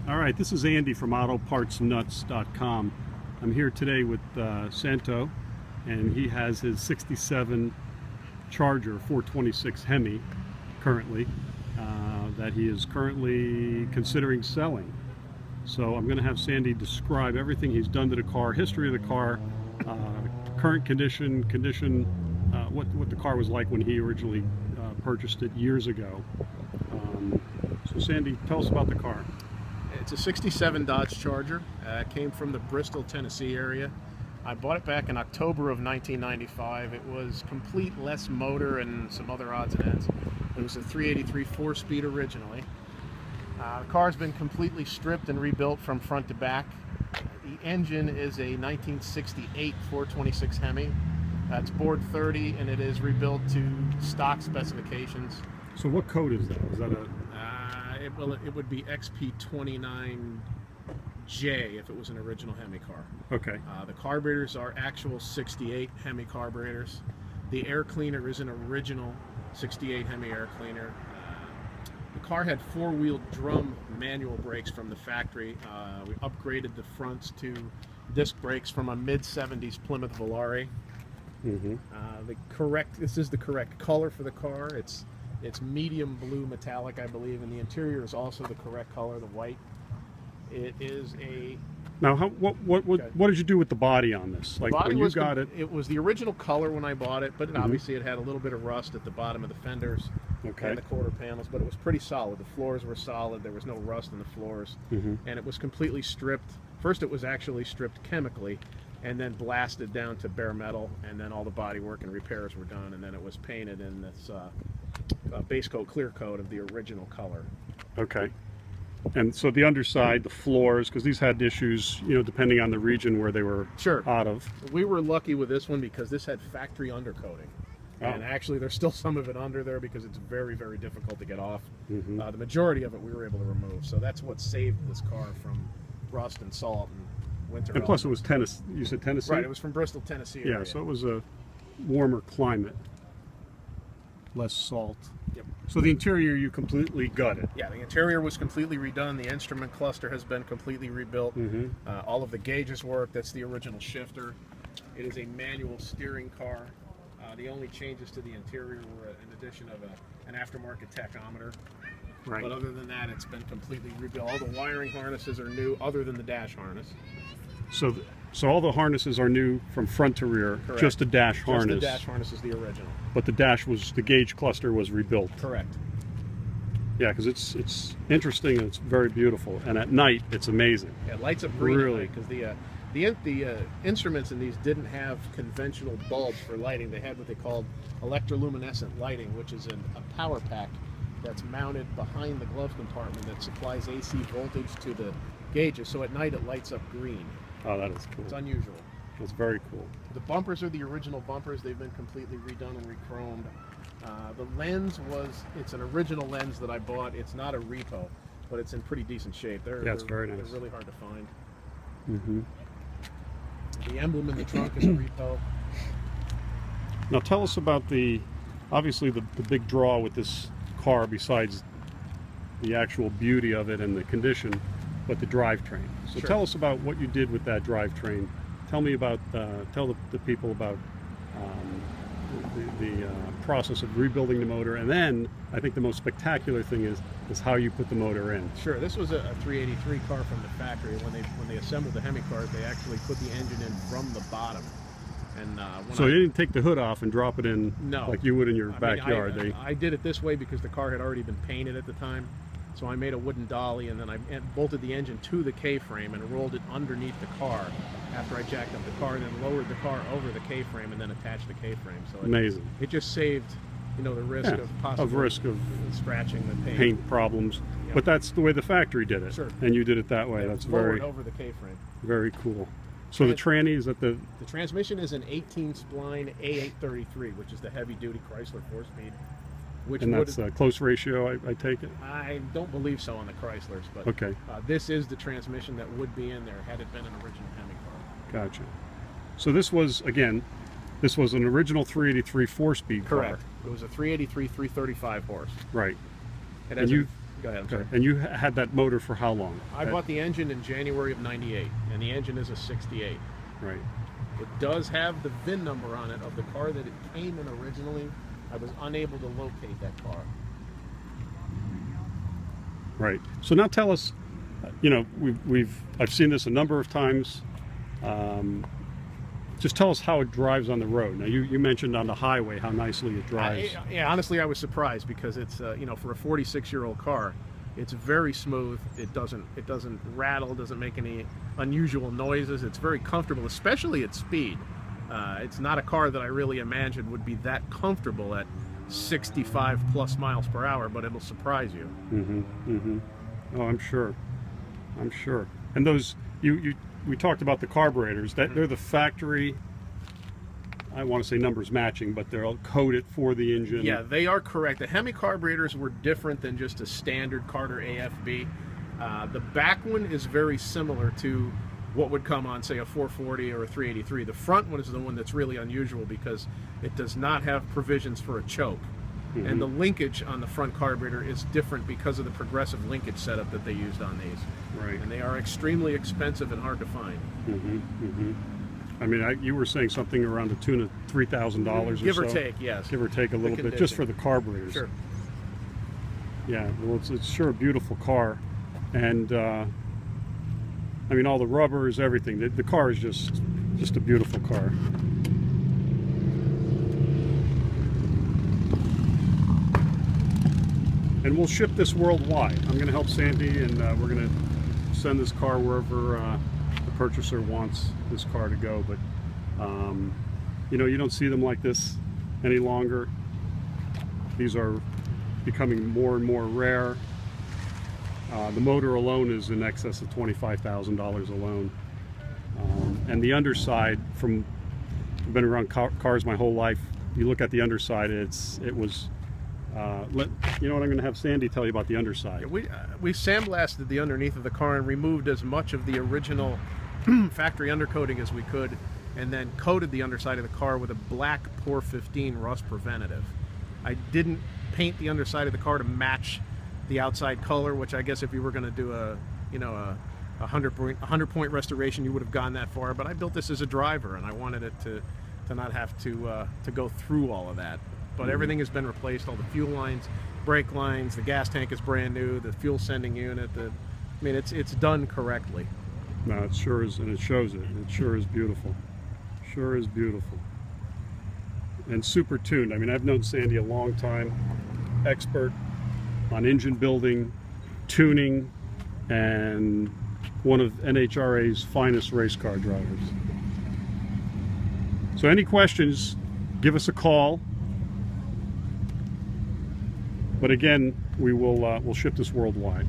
All right, this is Andy from AutoPartsNutz.com. I'm here today with Santo, and he has his 67 Charger 426 Hemi currently that he is currently considering selling. So I'm going to have Sandy describe everything he's done to the car, history of the car, current condition, what the car was like when he originally purchased it years ago. So Sandy, tell us about the car. It's a 67 Dodge Charger. It came from the Bristol, Tennessee area. I bought it back in October of 1995. It was complete less motor and some other odds and ends. It was a 383 4-speed originally. The car's been completely stripped and rebuilt from front to back. The engine is a 1968 426 Hemi. It's bored 30 and it is rebuilt to stock specifications. So what code is that? Is that a... It would be XP29J if it was an original Hemi car. Okay. The carburetors are actual 68 Hemi carburetors. The air cleaner is an original 68 Hemi air cleaner. The car had four-wheel drum manual brakes from the factory. We upgraded the fronts to disc brakes from a mid-70s Plymouth Volare. Mm-hmm. This is the correct color for the car. It's medium blue metallic, I believe, and the interior is also the correct color, the white. It is a... Now, what did you do with the body on this? Like when you got it? It was the original color when I bought it, but obviously it had a little bit of rust at the bottom of the fenders and the quarter panels, but it was pretty solid. The floors were solid. There was no rust in the floors, and it was completely stripped. First, it was actually stripped chemically, and then blasted down to bare metal, and then all the body work and repairs were done, and then it was painted in this base coat, clear coat of the original color. Okay. And so the underside, the floors, because these had issues, you know, depending on the region where they were out of. We were lucky with this one because this had factory undercoating. And actually there's still some of it under there because it's very, very difficult to get off. The majority of it we were able to remove. So that's what saved this car from rust and salt and winter. And plus it was Tennessee, you said Tennessee? Right, it was from Bristol, Tennessee area. Yeah, so it was a warmer climate, less salt. Yep. So the interior you completely gutted? Yeah, the interior was completely redone. The instrument cluster has been completely rebuilt. All of the gauges work. That's the original shifter. It is a manual steering car. The only changes to the interior were an addition of an aftermarket tachometer. Right. But other than that, it's been completely rebuilt. All the wiring harnesses are new, other than the dash harness. So all the harnesses are new from front to rear. Correct. Just the dash harness. Just the dash harness is the original. But the the gauge cluster was rebuilt. Correct. Yeah, because it's interesting and it's very beautiful, and at night it's amazing. Yeah, it lights up green really, because the instruments in these didn't have conventional bulbs for lighting. They had what they called electroluminescent lighting, which is a power pack that's mounted behind the glove compartment that supplies AC voltage to the gauges. So at night it lights up green. Oh, that is cool. It's unusual. It's very cool. The bumpers are the original bumpers. They've been completely redone and re-chromed. The lens it's an original lens that I bought. It's not a repo, but it's in pretty decent shape. It's very nice. They're really hard to find. The emblem in the trunk is a repo. Now tell us about obviously the big draw with this car, besides the actual beauty of it and the condition, but the drivetrain. So tell us about what you did with that drivetrain. Tell me about, tell the people about the process of rebuilding the motor, and then I think the most spectacular thing is how you put the motor in. Sure, this was a 383 car from the factory. When they assembled the Hemi cars, they actually put the engine in from the bottom. And so you didn't take the hood off and drop it in like you would in your backyard. I did it this way because the car had already been painted at the time. So I made a wooden dolly, and then I bolted the engine to the K-frame and rolled it underneath the car after I jacked up the car, and then lowered the car over the K-frame and then attached the K-frame. So amazing. It just saved, the risk of possible scratching the paint problems. Yeah. But that's the way the factory did it. Sure. And you did it that way. That's very over the K-frame. Very cool. So the tranny is the transmission is an 18-spline A833, which is the heavy-duty Chrysler 4-speed. And that's a close ratio, I take it? I don't believe so on the Chryslers, but okay. This is the transmission that would be in there had it been an original Hemi car. Gotcha. So this was, again, this was an original 383 4-speed car. Correct. It was a 383 335 horse. Right. It has Go ahead, I'm sorry. And you had that motor for how long? I bought the engine in January of '98, and the engine is a '68. Right. It does have the VIN number on it of the car that it came in originally. I was unable to locate that car. Right. So now tell us, you know, I've seen this a number of times. Just tell us how it drives on the road. Now you mentioned on the highway how nicely it drives. Yeah, honestly, I was surprised because it's you know, for a 46-year-old car, it's very smooth. It doesn't rattle, doesn't make any unusual noises. It's very comfortable, especially at speed. It's not a car that I really imagined would be that comfortable at 65 plus miles per hour, but it'll surprise you. Oh, I'm sure. I'm sure. And those we talked about the carburetors. They're the factory. I want to say numbers matching, but they're all coded for the engine. Yeah, they are correct. The Hemi carburetors were different than just a standard Carter AFB. The back one is very similar to what would come on, say, a 440 or a 383. The front one is the one that's really unusual because it does not have provisions for a choke. And the linkage on the front carburetor is different because of the progressive linkage setup that they used on these. Right. And they are extremely expensive and hard to find. I mean, you were saying something around the tune of $3,000 or so. Give or take, yes. Give or take a little bit, just for the carburetors. Sure. Yeah, well, it's sure a beautiful car. And, I mean, all the rubbers, everything. The car is just a beautiful car. And we'll ship this worldwide. I'm going to help Sandy, and we're going to send this car wherever the purchaser wants this car to go. But you know, you don't see them like this any longer. These are becoming more and more rare. The motor alone is in excess of $25,000 alone. And the underside, I've been around cars my whole life. You look at the underside, it was. You know what, I'm going to have Sandy tell you about the underside. Yeah, we sandblasted the underneath of the car and removed as much of the original factory undercoating as we could, and then coated the underside of the car with a black POR 15 rust preventative. I didn't paint the underside of the car to match the outside color, which I guess if you were going to do a 100-point restoration, you would have gone that far. But I built this as a driver, and I wanted it to not have to go through all of that. But everything has been replaced, all the fuel lines, brake lines, the gas tank is brand new, the fuel sending unit, I mean, it's done correctly. No, it sure is, and it shows it. It sure is beautiful. Sure is beautiful. And super tuned. I mean, I've known Sandy a long time, expert on engine building, tuning, and one of NHRA's finest race car drivers. So any questions, give us a call. But again, we'll ship this worldwide.